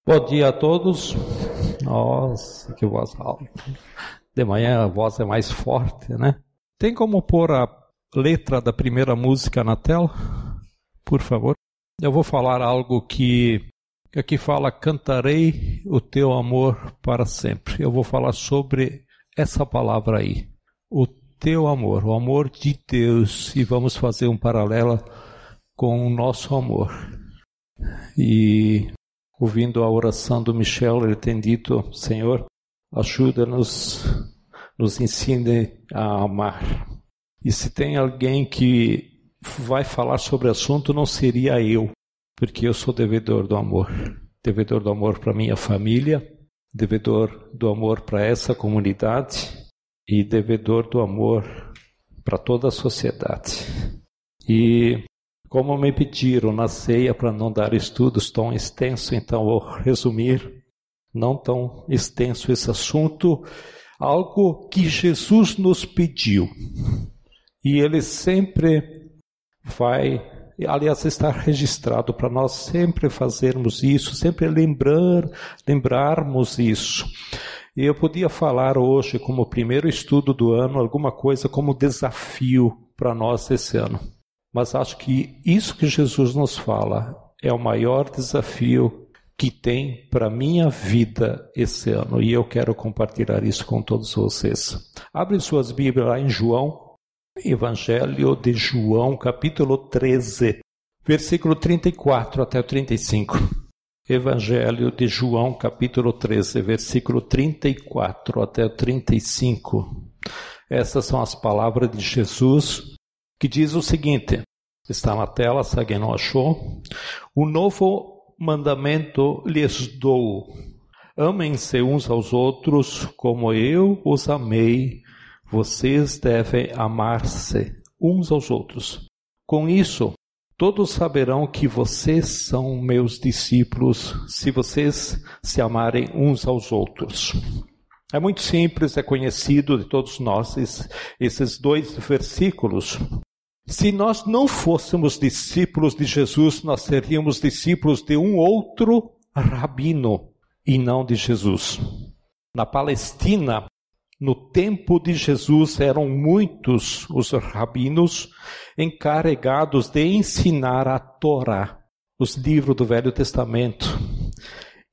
Bom dia a todos. Nossa, que voz alta. De manhã a voz é mais forte, né? Tem como pôr a letra da primeira música na tela? Por favor. Eu vou falar algo que aqui fala: cantarei o teu amor para sempre. Eu vou falar sobre essa palavra aí. O teu amor, o amor de Deus. E vamos fazer um paralelo com o nosso amor. E ouvindo a oração do Michel, ele tem dito: Senhor, ajuda-nos, nos ensine a amar. E se tem alguém que vai falar sobre o assunto, não seria eu, porque eu sou devedor do amor. Devedor do amor para minha família, devedor do amor para essa comunidade e devedor do amor para toda a sociedade. E como me pediram na ceia para não dar estudos tão extensos, então vou resumir, não tão extenso esse assunto, algo que Jesus nos pediu. E ele sempre vai, aliás, está registrado para nós sempre fazermos isso, sempre lembrarmos isso. E eu podia falar hoje, como primeiro estudo do ano, alguma coisa como desafio para nós esse ano. Mas acho que isso que Jesus nos fala é o maior desafio que tem para a minha vida esse ano. E eu quero compartilhar isso com todos vocês. Abre suas Bíblias lá em João, Evangelho de João, capítulo 13, versículo 34 até o 35. Evangelho de João, capítulo 13, versículo 34 até o 35. Essas são as palavras de Jesus, que diz o seguinte, está na tela, se alguém não achou: o novo mandamento lhes dou, amem-se uns aos outros como eu os amei, vocês devem amar-se uns aos outros. Com isso, todos saberão que vocês são meus discípulos, se vocês se amarem uns aos outros. É muito simples, é conhecido de todos nós esses dois versículos. Se nós não fôssemos discípulos de Jesus, nós seríamos discípulos de um outro rabino e não de Jesus. Na Palestina, no tempo de Jesus, eram muitos os rabinos encarregados de ensinar a Torá, os livros do Velho Testamento.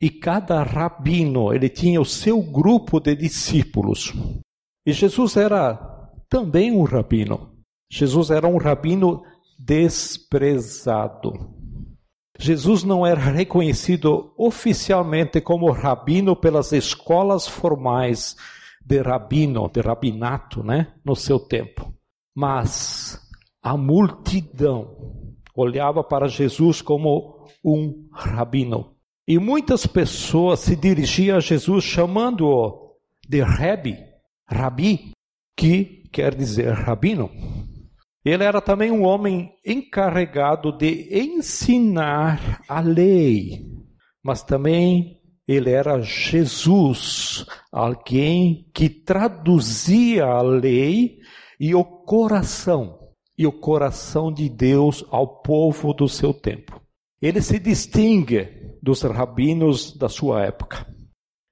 E cada rabino, ele tinha o seu grupo de discípulos. E Jesus era também um rabino. Jesus era um rabino desprezado. Jesus não era reconhecido oficialmente como rabino pelas escolas formais de rabinato, no seu tempo. Mas a multidão olhava para Jesus como um rabino. E muitas pessoas se dirigiam a Jesus chamando-o de Rabi, que quer dizer rabino. Ele era também um homem encarregado de ensinar a lei, mas também ele era Jesus, alguém que traduzia a lei e o coração de Deus ao povo do seu tempo. Ele se distingue dos rabinos da sua época.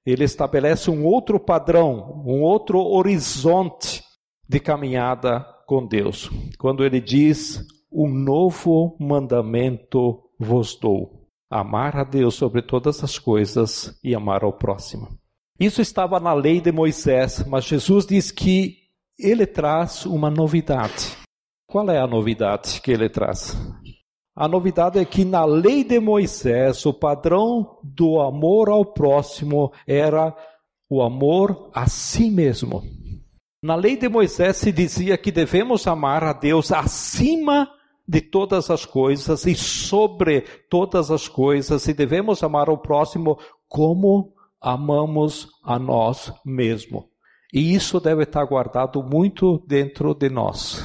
Ele estabelece um outro padrão, um outro horizonte de caminhada com Deus, quando ele diz: um novo mandamento vos dou, amar a Deus sobre todas as coisas e amar ao próximo. Isso estava na lei de Moisés, mas Jesus diz que ele traz uma novidade. Qual é a novidade que ele traz? A novidade é que na lei de Moisés, o padrão do amor ao próximo era o amor a si mesmo. Na lei de Moisés se dizia que devemos amar a Deus acima de todas as coisas e sobre todas as coisas, e devemos amar ao próximo como amamos a nós mesmos. E isso deve estar guardado muito dentro de nós,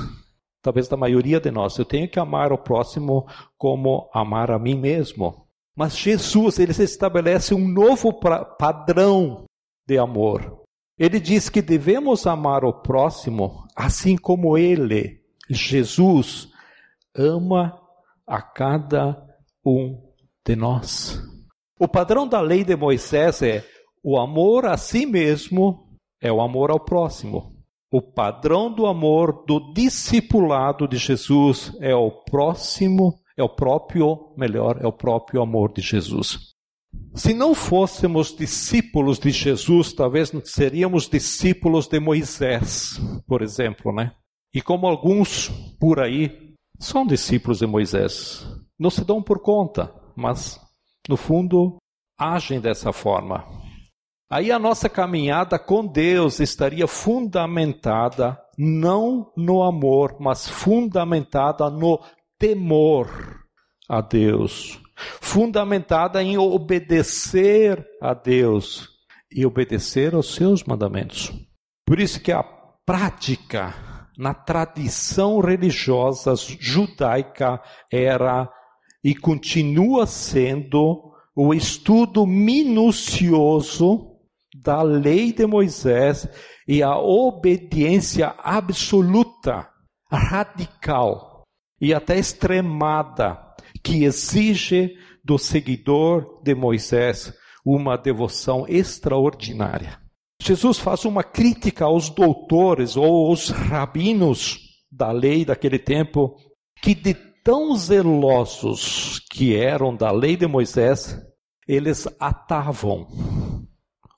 talvez da maioria de nós. Eu tenho que amar o próximo como amar a mim mesmo. Mas Jesus, ele estabelece um novo padrão de amor. Ele diz que devemos amar o próximo assim como ele, Jesus, ama a cada um de nós. O padrão da lei de Moisés é o amor a si mesmo, é o amor ao próximo. O padrão do amor do discipulado de Jesus é o próximo, é o próprio amor de Jesus. Se não fôssemos discípulos de Jesus, talvez seríamos discípulos de Moisés, por exemplo, né? E como alguns por aí são discípulos de Moisés, não se dão por conta, mas no fundo agem dessa forma. Aí a nossa caminhada com Deus estaria fundamentada não no amor, mas fundamentada no temor a Deus. Fundamentada em obedecer a Deus e obedecer aos seus mandamentos. Por isso que a prática na tradição religiosa judaica era e continua sendo o estudo minucioso da lei de Moisés e a obediência absoluta, radical e até extremada, que exige do seguidor de Moisés uma devoção extraordinária. Jesus faz uma crítica aos doutores ou aos rabinos da lei daquele tempo, que de tão zelosos que eram da lei de Moisés, eles atavam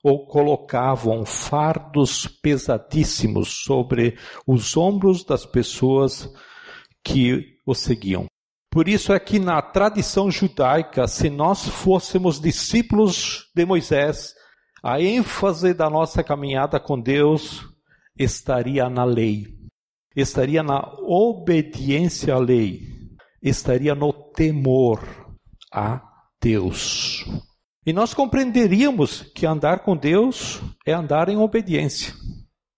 ou colocavam fardos pesadíssimos sobre os ombros das pessoas que o seguiam. Por isso é que na tradição judaica, se nós fôssemos discípulos de Moisés, a ênfase da nossa caminhada com Deus estaria na lei, estaria na obediência à lei, estaria no temor a Deus. E nós compreenderíamos que andar com Deus é andar em obediência.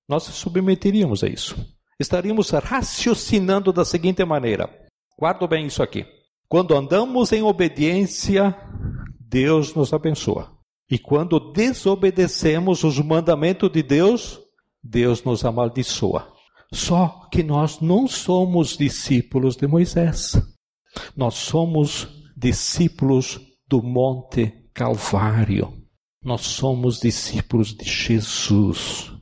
Nós se submeteríamos a isso. Estaríamos raciocinando da seguinte maneira. Guarda bem isso aqui. Quando andamos em obediência, Deus nos abençoa. E quando desobedecemos os mandamentos de Deus, Deus nos amaldiçoa. Só que nós não somos discípulos de Moisés. Nós somos discípulos do Monte Calvário. Nós somos discípulos de Jesus.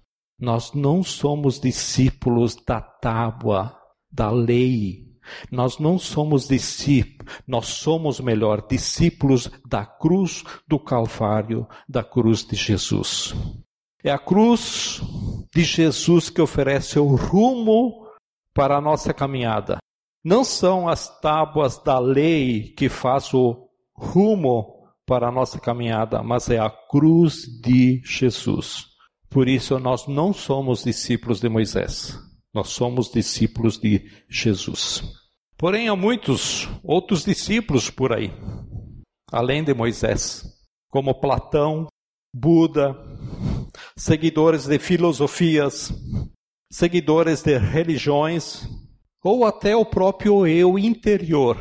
Nós não somos discípulos da tábua, da lei. Nós não somos discípulos, nós somos, discípulos da cruz do Calvário, da cruz de Jesus. É a cruz de Jesus que oferece o rumo para a nossa caminhada. Não são as tábuas da lei que faz o rumo para a nossa caminhada, mas é a cruz de Jesus. Por isso nós não somos discípulos de Moisés. Nós somos discípulos de Jesus. Porém, há muitos outros discípulos por aí, além de Moisés, como Platão, Buda, seguidores de filosofias, seguidores de religiões, ou até o próprio eu interior,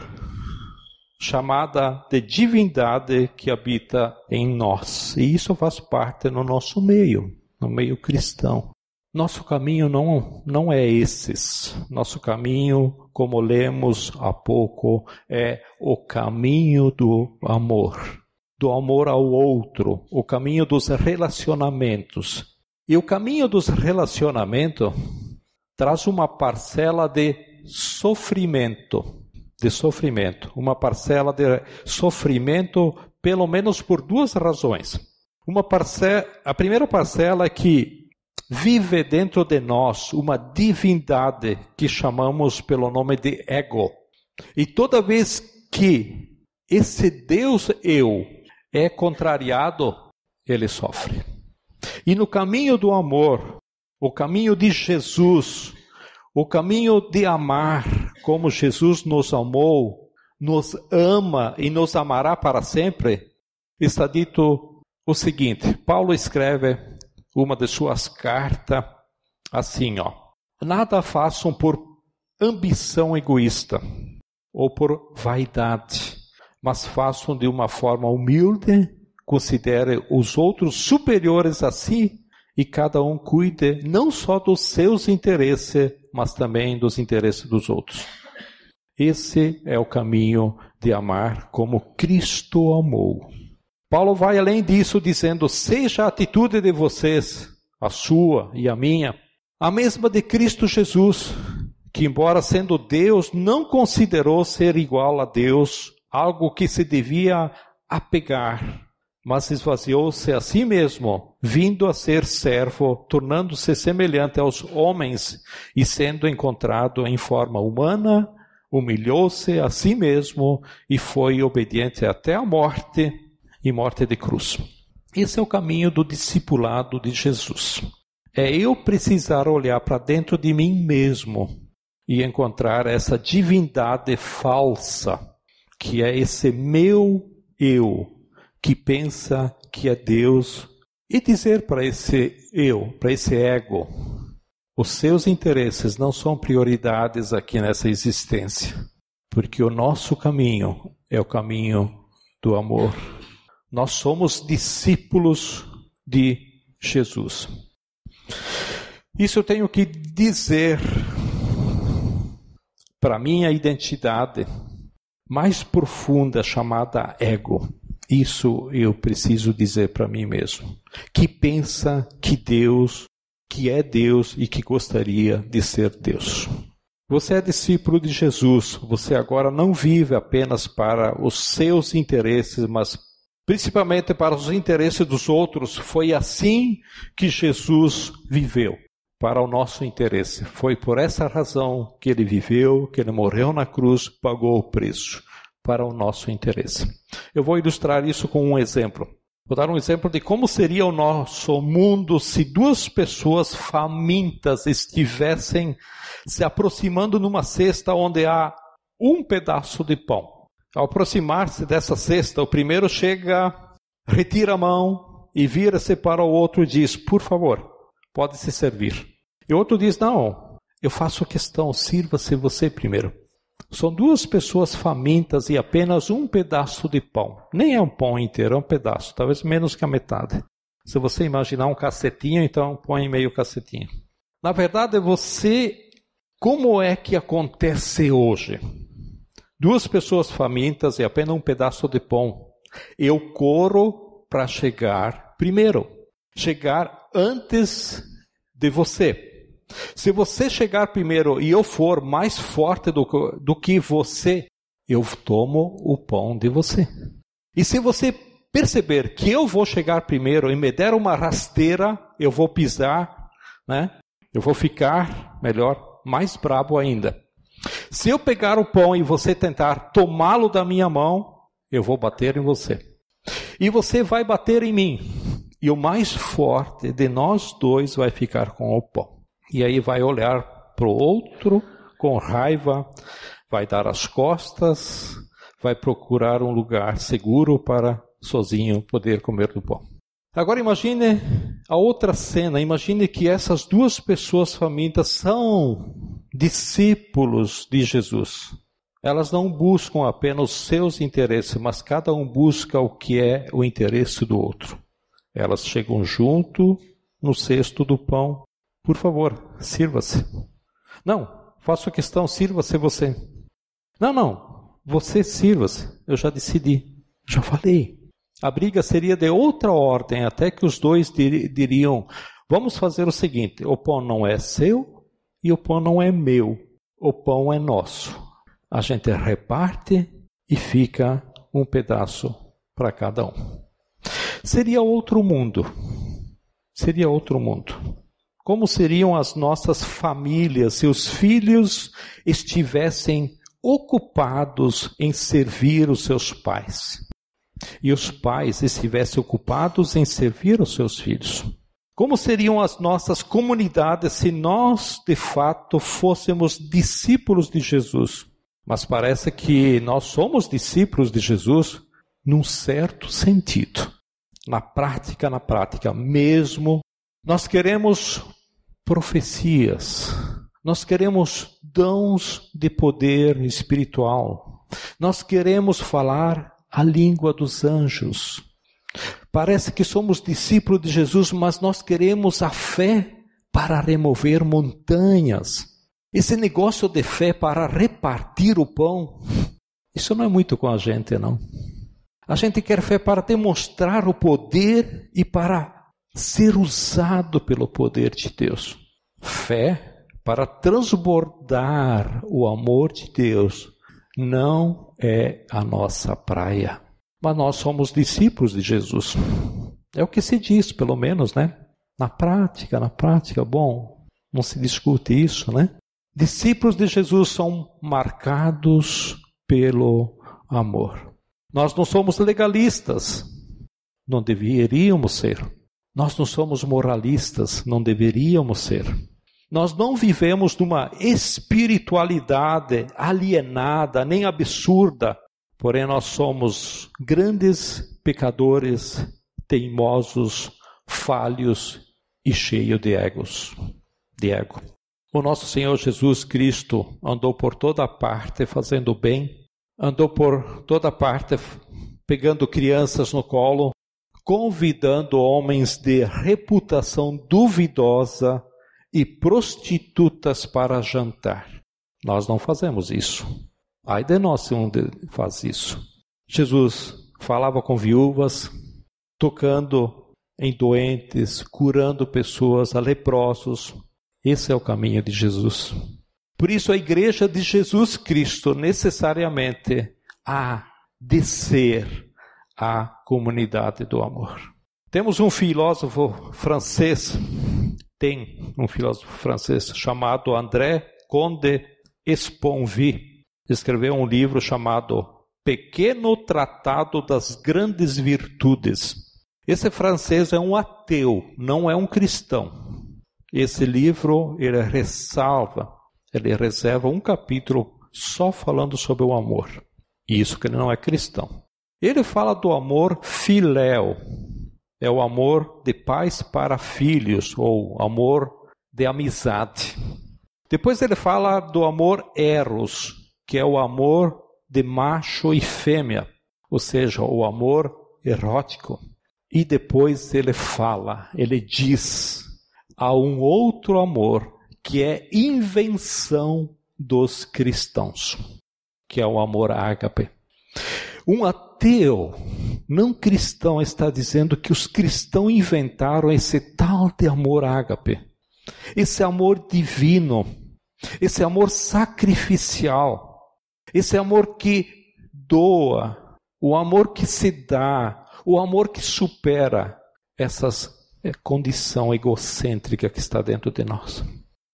chamada de divindade que habita em nós. E isso faz parte no nosso meio, no meio cristão. Nosso caminho não é esses. Nosso caminho, como lemos há pouco, é o caminho do amor ao outro, o caminho dos relacionamentos. E o caminho dos relacionamentos traz uma parcela de sofrimento, uma parcela de sofrimento, pelo menos por duas razões. A primeira parcela é que vive dentro de nós uma divindade que chamamos pelo nome de ego. E toda vez que esse Deus eu é contrariado, ele sofre. E no caminho do amor, o caminho de Jesus, o caminho de amar como Jesus nos amou, nos ama e nos amará para sempre, está dito o seguinte: Paulo escreve uma de suas cartas assim, nada façam por ambição egoísta ou por vaidade, mas façam de uma forma humilde, considere os outros superiores a si e cada um cuide não só dos seus interesses, mas também dos interesses dos outros. Esse é o caminho de amar como Cristo amou. Paulo vai além disso dizendo, seja a atitude de vocês, a sua e a minha, a mesma de Cristo Jesus, que embora sendo Deus, não considerou ser igual a Deus, algo que se devia apegar, mas esvaziou-se a si mesmo, vindo a ser servo, tornando-se semelhante aos homens e sendo encontrado em forma humana, humilhou-se a si mesmo e foi obediente até a morte e morte de cruz. Esse é o caminho do discipulado de Jesus. É eu precisar olhar para dentro de mim mesmo e encontrar essa divindade falsa, que é esse meu eu, que pensa que é Deus, e dizer para esse eu, para esse ego, os seus interesses não são prioridades aqui nessa existência, porque o nosso caminho é o caminho do amor. Nós somos discípulos de Jesus. Isso eu tenho que dizer para minha identidade mais profunda, chamada ego. Isso eu preciso dizer para mim mesmo. Que pensa que Deus, que é Deus e que gostaria de ser Deus. Você é discípulo de Jesus. Você agora não vive apenas para os seus interesses, mas principalmente para os interesses dos outros. Foi assim que Jesus viveu, para o nosso interesse. Foi por essa razão que ele viveu, que ele morreu na cruz, pagou o preço, para o nosso interesse. Eu vou ilustrar isso com um exemplo. Vou dar um exemplo de como seria o nosso mundo se duas pessoas famintas estivessem se aproximando numa cesta onde há um pedaço de pão. Ao aproximar-se dessa cesta, o primeiro chega, retira a mão e vira-se para o outro e diz, por favor, pode se servir. E o outro diz, não, eu faço questão, sirva-se você primeiro. São duas pessoas famintas e apenas um pedaço de pão. Nem é um pão inteiro, é um pedaço, talvez menos que a metade. Se você imaginar um cacetinho, então põe meio cacetinho. Na verdade, como é que acontece hoje? Duas pessoas famintas e apenas um pedaço de pão. Eu corro para chegar primeiro. Chegar antes de você. Se você chegar primeiro e eu for mais forte do que você, eu tomo o pão de você. E se você perceber que eu vou chegar primeiro e me der uma rasteira, eu vou pisar, né? Eu vou ficar, mais brabo ainda. Se eu pegar o pão e você tentar tomá-lo da minha mão, eu vou bater em você. E você vai bater em mim. E o mais forte de nós dois vai ficar com o pão. E aí vai olhar para o outro com raiva, vai dar as costas, vai procurar um lugar seguro para sozinho poder comer do pão. Agora imagine a outra cena, imagine que essas duas pessoas famintas são discípulos de Jesus. Elas não buscam apenas os seus interesses, mas cada um busca o que é o interesse do outro. Elas chegam junto no cesto do pão. Por favor, sirva-se. Não, faço questão, sirva-se você. Não, você sirva-se. Eu já decidi, já falei. A briga seria de outra ordem, até que os dois diriam, vamos fazer o seguinte, o pão não é seu e o pão não é meu. O pão é nosso. A gente reparte e fica um pedaço para cada um. Seria outro mundo. Seria outro mundo. Como seriam as nossas famílias se os filhos estivessem ocupados em servir os seus pais? E os pais estivessem ocupados em servir os seus filhos? Como seriam as nossas comunidades se nós, de fato, fôssemos discípulos de Jesus? Mas parece que nós somos discípulos de Jesus num certo sentido. Na prática mesmo. Nós queremos profecias, nós queremos dons de poder espiritual, nós queremos falar a língua dos anjos. Parece que somos discípulos de Jesus, mas nós queremos a fé para remover montanhas. Esse negócio de fé para repartir o pão, isso não é muito com a gente, não. A gente quer fé para demonstrar o poder e para ser usado pelo poder de Deus. Fé para transbordar o amor de Deus não é a nossa praia. Mas nós somos discípulos de Jesus. É o que se diz, pelo menos, né? Na prática, bom, não se discute isso, né? Discípulos de Jesus são marcados pelo amor. Nós não somos legalistas, não deveríamos ser. Nós não somos moralistas, não deveríamos ser. Nós não vivemos numa espiritualidade alienada, nem absurda, porém nós somos grandes pecadores, teimosos, falhos e cheios de ego. O nosso Senhor Jesus Cristo andou por toda parte fazendo bem, andou por toda parte pegando crianças no colo, convidando homens de reputação duvidosa e prostitutas para jantar. Nós não fazemos isso. Ai de nós se um faz isso. Jesus falava com viúvas, tocando em doentes, curando pessoas, a leprosos. Esse é o caminho de Jesus. Por isso a igreja de Jesus Cristo necessariamente há de ser a comunidade do amor. Temos um filósofo francês, chamado André Comte Sponville. Escreveu um livro chamado Pequeno Tratado das Grandes Virtudes. Esse francês é um ateu, não é um cristão. Esse livro, ele reserva um capítulo só falando sobre o amor. Isso que ele não é cristão. Ele fala do amor filéu. É o amor de pais para filhos, ou amor de amizade. Depois ele fala do amor eros, que é o amor de macho e fêmea, ou seja, o amor erótico. E depois ele diz, há um outro amor que é invenção dos cristãos, que é o amor ágape. Um ateu não cristão está dizendo que os cristãos inventaram esse tal de amor ágape, esse amor divino, esse amor sacrificial, esse amor que doa, o amor que se dá, o amor que supera essas condição egocêntrica que está dentro de nós.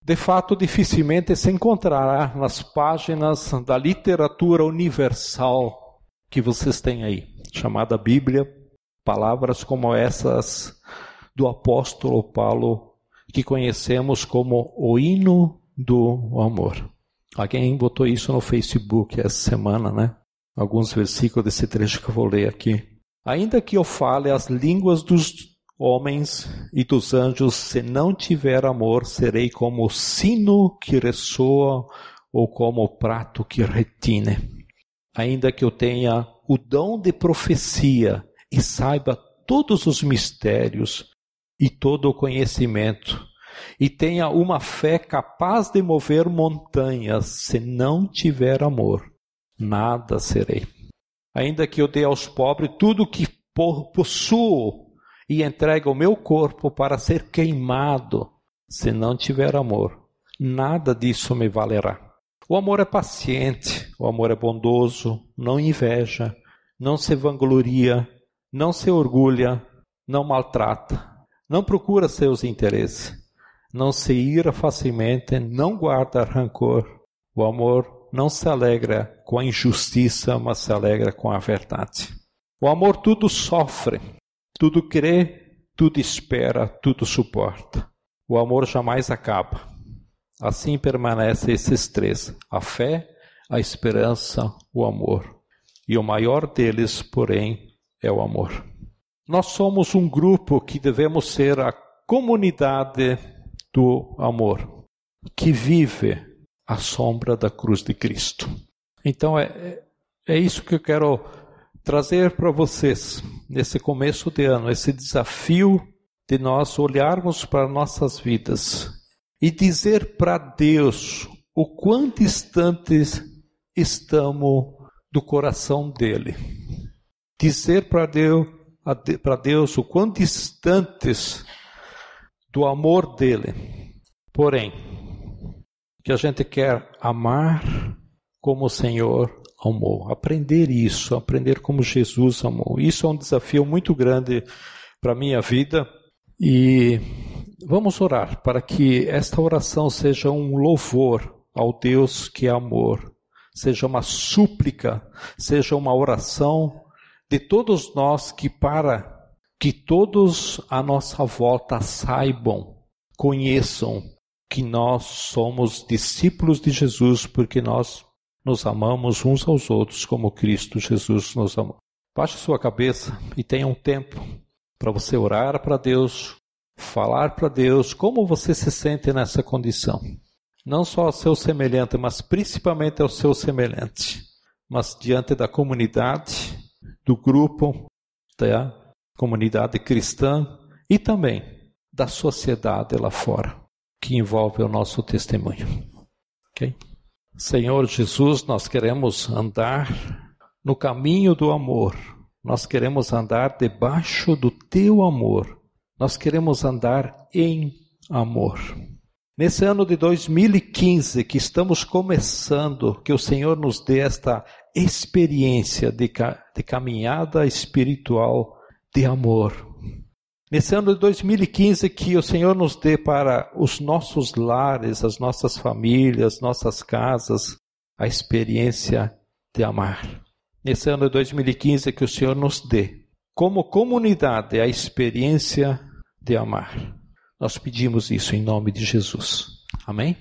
De fato, dificilmente se encontrará nas páginas da literatura universal que vocês têm aí, chamada Bíblia, palavras como essas do apóstolo Paulo, que conhecemos como o hino do amor. Alguém botou isso no Facebook essa semana, né? Alguns versículos desse trecho que eu vou ler aqui. Ainda que eu fale as línguas dos homens e dos anjos, se não tiver amor, serei como o sino que ressoa ou como o prato que retine. Ainda que eu tenha o dom de profecia e saiba todos os mistérios e todo o conhecimento, e tenha uma fé capaz de mover montanhas, se não tiver amor, nada serei. Ainda que eu dê aos pobres tudo o que possuo, e entrega o meu corpo para ser queimado, se não tiver amor, nada disso me valerá. O amor é paciente, o amor é bondoso, não inveja, não se vangloria, não se orgulha, não maltrata, não procura seus interesses, não se ira facilmente, não guarda rancor. O amor não se alegra com a injustiça, mas se alegra com a verdade. O amor tudo sofre, tudo crê, tudo espera, tudo suporta. O amor jamais acaba. Assim permanecem esses três: a fé, a esperança, o amor. E o maior deles, porém, é o amor. Nós somos um grupo que devemos ser a comunidade do amor, que vive à sombra da cruz de Cristo. Então é isso que eu quero trazer para vocês, nesse começo de ano, esse desafio de nós olharmos para nossas vidas e dizer para Deus o quão distantes estamos do coração dele. dizer para Deus o quão distantes do amor dele. Porém, que a gente quer amar como o Senhor amou. Aprender como Jesus amou. Isso é um desafio muito grande para a minha vida. E vamos orar para que esta oração seja um louvor ao Deus que é amor. Seja uma súplica, seja uma oração de todos nós para que todos à nossa volta saibam, conheçam que nós somos discípulos de Jesus porque nós nos amamos uns aos outros como Cristo Jesus nos amou. Baixe sua cabeça e tenha um tempo para você orar para Deus, falar para Deus como você se sente nessa condição. Não só ao seu semelhante, mas principalmente ao seu semelhante. Mas diante da comunidade, do grupo, da comunidade cristã e também da sociedade lá fora, que envolve o nosso testemunho. Ok? Senhor Jesus, nós queremos andar no caminho do amor. Nós queremos andar debaixo do Teu amor. Nós queremos andar em amor. Nesse ano de 2015 que estamos começando, que o Senhor nos dê esta experiência de caminhada espiritual de amor. Nesse ano de 2015 que o Senhor nos dê para os nossos lares, as nossas famílias, nossas casas, a experiência de amar. Nesse ano de 2015 que o Senhor nos dê, como comunidade, a experiência de amar. Nós pedimos isso em nome de Jesus. Amém?